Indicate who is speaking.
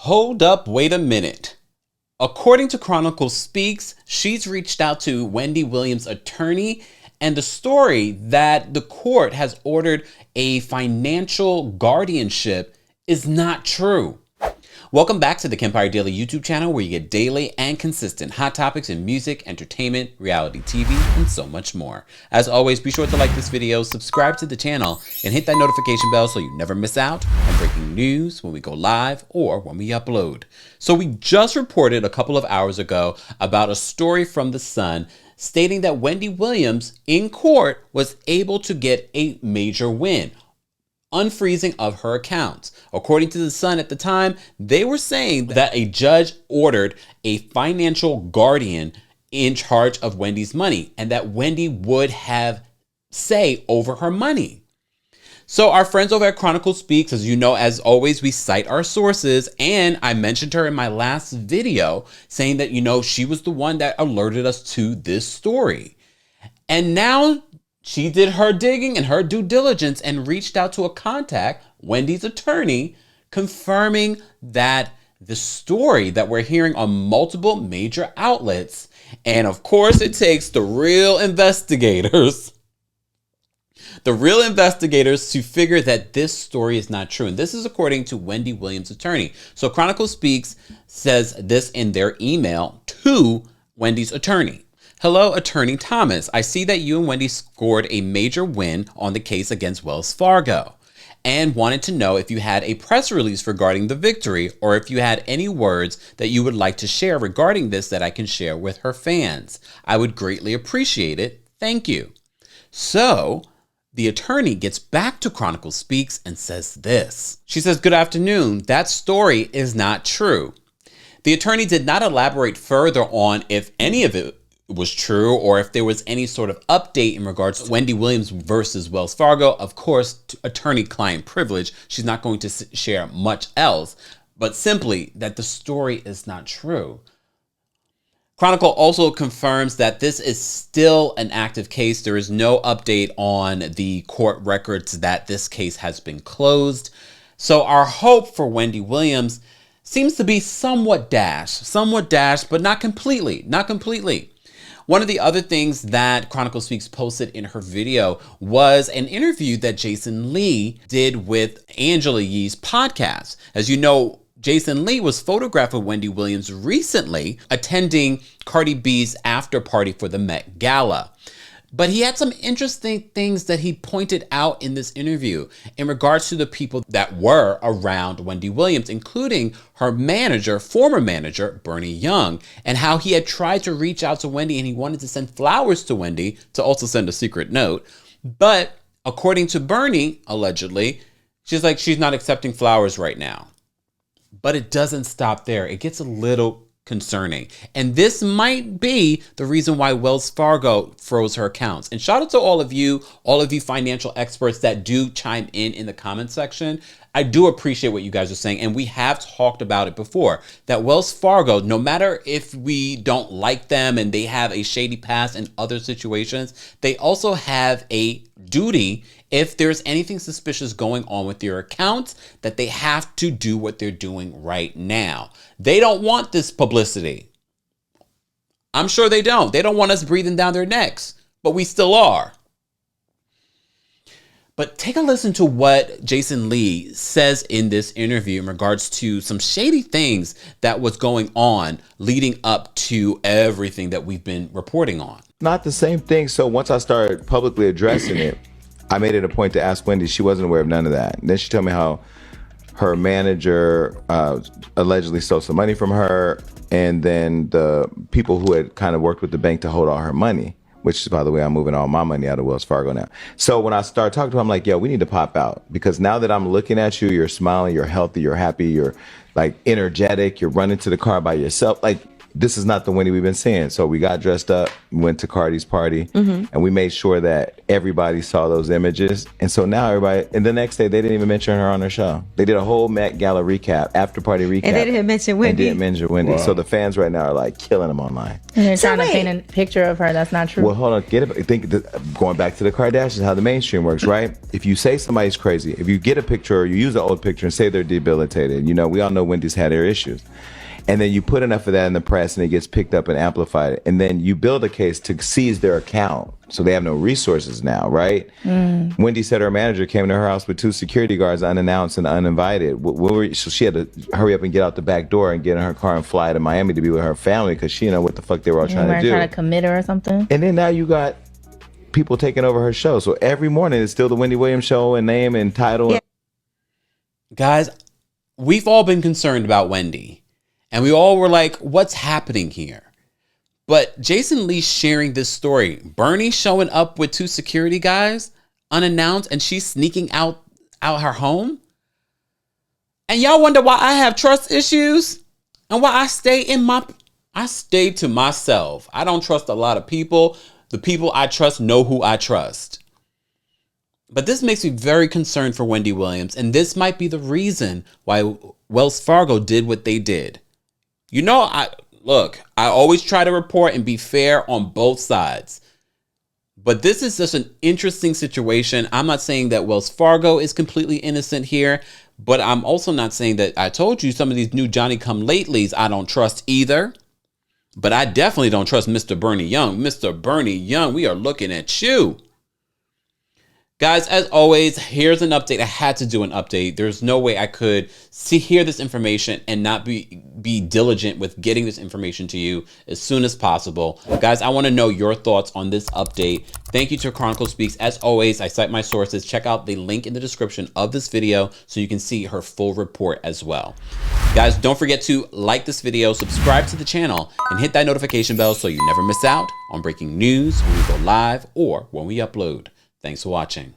Speaker 1: Hold up, wait a minute. According to Chronicle Speaks, she's reached out to Wendy Williams' attorney, and the story that the court has ordered a financial guardianship is not true. Welcome back to the Kempire Daily YouTube channel, where you get daily and consistent hot topics in music, entertainment, reality TV, and so much more. As always, be sure to like this video, subscribe to the channel, and hit that notification bell so you never miss out on breaking news when we go live or when we upload. So we just reported a couple of hours ago about a story from The Sun stating that Wendy Williams in court was able to get a major win. Unfreezing of her accounts. According to The Sun at the time, they were saying that a judge ordered a financial guardian in charge of Wendy's money and that Wendy would have say over her money. So our friends over at Chronicle Speaks, as you know, as always, we cite our sources, and I mentioned her in my last video saying that, she was the one that alerted us to this story. And now she did her digging and her due diligence and reached out to a contact, Wendy's attorney, confirming that the story that we're hearing on multiple major outlets, and of course it takes the real investigators to figure that this story is not true. And this is according to Wendy Williams' attorney. So Chronicle Speaks says this in their email to Wendy's attorney. Hello, Attorney Thomas. I see that you and Wendy scored a major win on the case against Wells Fargo and wanted to know if you had a press release regarding the victory or if you had any words that you would like to share regarding this that I can share with her fans. I would greatly appreciate it. Thank you. So the attorney gets back to Chronicle Speaks and says this. She says, "Good afternoon. That story is not true." The attorney did not elaborate further on if any of it was true or if there was any sort of update in regards to Wendy Williams versus Wells Fargo. Of course, attorney-client privilege. She's not going to share much else, but simply that the story is not true. Chronicle also confirms that this is still an active case. There is no update on the court records that this case has been closed. So our hope for Wendy Williams seems to be somewhat dashed, but not completely. One of the other things that Chronicle Speaks posted in her video was an interview that Jason Lee did with Angela Yee's podcast. As you know, Jason Lee was photographed with Wendy Williams recently attending Cardi B's after party for the Met Gala. But he had some interesting things that he pointed out in this interview in regards to the people that were around Wendy Williams, including her manager, former manager, Bernie Young, and how he had tried to reach out to Wendy and he wanted to send flowers to Wendy to also send a secret note. But according to Bernie, allegedly, she's not accepting flowers right now. But it doesn't stop there. It gets a little concerning. And this might be the reason why Wells Fargo froze her accounts. And shout out to all of you financial experts that do chime in the comment section. I do appreciate what you guys are saying. And we have talked about it before, that Wells Fargo, no matter if we don't like them and they have a shady past in other situations, they also have a duty, if there's anything suspicious going on with your accounts, that they have to do what they're doing right now. They don't want this publicity. I'm sure they don't. They don't want us breathing down their necks, but we still are. But take a listen to what Jason Lee says in this interview in regards to some shady things that was going on leading up to everything that we've been reporting on.
Speaker 2: Not the same thing. So once I started publicly addressing it, I made it a point to ask Wendy. She wasn't aware of none of that. And then she told me how her manager allegedly stole some money from her, and then the people who had kind of worked with the bank to hold all her money, which, by the way, I'm moving all my money out of Wells Fargo now. So when I started talking to her, I'm like, yo, we need to pop out, because now that I'm looking at you, you're smiling, you're healthy, you're happy, you're like energetic, you're running to the car by yourself. Like, this is not the Wendy we've been seeing. So we got dressed up, went to Cardi's party, and we made sure that everybody saw those images. And so now everybody, and the next day they didn't even mention her on their show. They did a whole Met Gala recap, after party recap.
Speaker 3: And they didn't mention Wendy.
Speaker 2: And didn't mention Wendy. Wow. So the fans right now are like killing them online.
Speaker 4: And they're trying to paint a picture of her that's not true.
Speaker 2: Well, hold on. Going back to the Kardashians, how the mainstream works, right? If you say somebody's crazy, if you get a picture or you use an old picture and say they're debilitated, you know, we all know Wendy's had her issues. And then you put enough of that in the press and it gets picked up and amplified. And then you build a case to seize their account. So they have no resources now, right? Wendy said her manager came to her house with 2 security guards unannounced and uninvited. So she had to hurry up and get out the back door and get in her car and fly to Miami to be with her family because she didn't know what the fuck they were all trying to do.
Speaker 4: Trying to commit her or something.
Speaker 2: And then now you got people taking over her show. So every morning it's still the Wendy Williams show and name and title.
Speaker 3: Yeah.
Speaker 1: Guys, we've all been concerned about Wendy. And we all were like, what's happening here? But Jason Lee sharing this story, Bernie showing up with 2 security guys unannounced and she's sneaking out her home. And y'all wonder why I have trust issues and why I stay to myself. I don't trust a lot of people. The people I trust know who I trust. But this makes me very concerned for Wendy Williams. And this might be the reason why Wells Fargo did what they did. You know, I always try to report and be fair on both sides. But this is just an interesting situation. I'm not saying that Wells Fargo is completely innocent here, but I'm also not saying that I told you some of these new Johnny-come-latelys I don't trust either. But I definitely don't trust Mr. Bernie Young. Mr. Bernie Young, we are looking at you. Guys, as always, here's an update. I had to do an update. There's no way I could hear this information and not be diligent with getting this information to you as soon as possible. Guys, I want to know your thoughts on this update. Thank you to Chronicle Speaks. As always, I cite my sources. Check out the link in the description of this video so you can see her full report as well. Guys, don't forget to like this video, subscribe to the channel, and hit that notification bell so you never miss out on breaking news when we go live or when we upload. Thanks for watching.